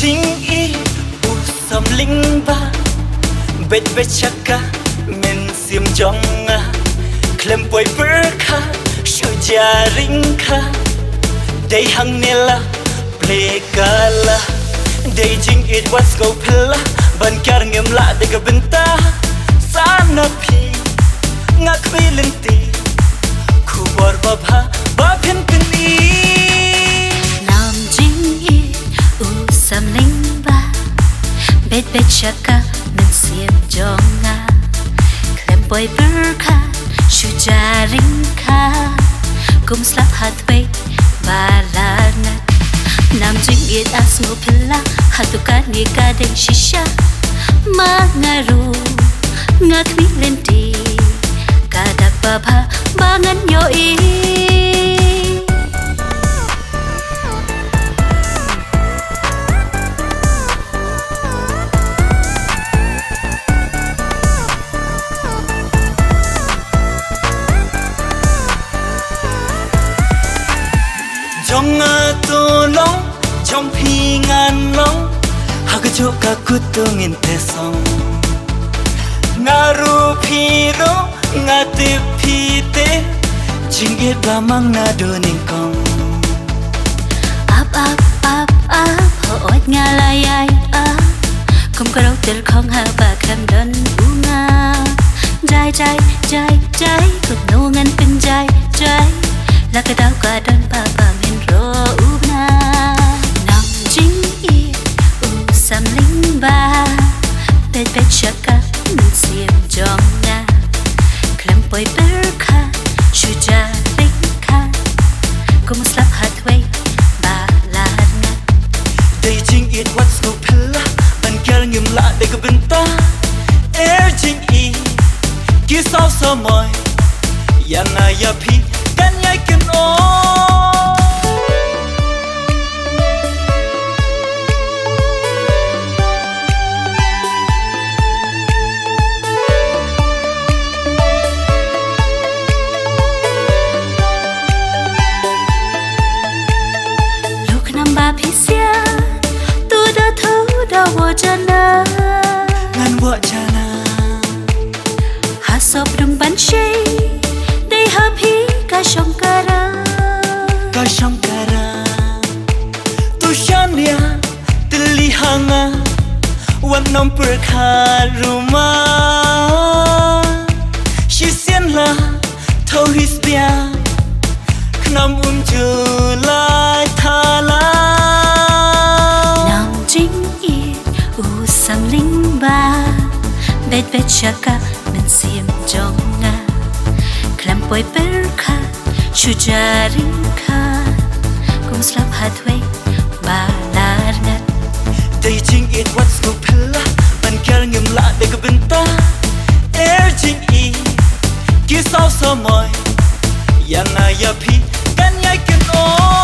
JINGIEID usam lingba bet chaka men sim jonga klem poi berkha shujaringkha dei hangnela plekala dei JINGIEID what's go pilla ban kyar ngem la de gabenta sana phi ngak bilenti khubor babha babhin pini nam JINGIEID usam lingba bet chaka men sim jonga klem poi berkha shujaringkha kum slap hatway balana nam JINGIEID asmo pilla hatukan ni kadeng shisha mangaru ngakmi lenti kadak babha bangan yoi jonga tolong jong pingan long hagajo ka kutungin tesong ngaru phiro ngate phite JINGIEID bamang na doning kong up ho ot ngalayay kum karau tel khong ha ba kham don bunga jai kut nungan pen jai la ka dau ka don pa men ro una nam JINGIEID usam lingba bet chaka min sim jonga klem poi berkha shujaringkha kum slap hatway balana dei JINGIEID what's go pilla ban kyar ngim la de gabenta JINGIEID ki sao so moi yana ya phi kan yai ken o Pisia tu da thu da wo jana ngan wo jana hasop dung ban shei dei happy ka shankara tu shania tili hanga wan nom per kharuma shi sien la thau his bia knam chula thala usam lingba bet chaka men sim jonga klem poi berkha shujaringkha kum slap hatway balana dei JINGIEID what's go pilla ban kyar ngim la de gabenta JINGIEID ki sao so moi yana ya phi kan yai ken o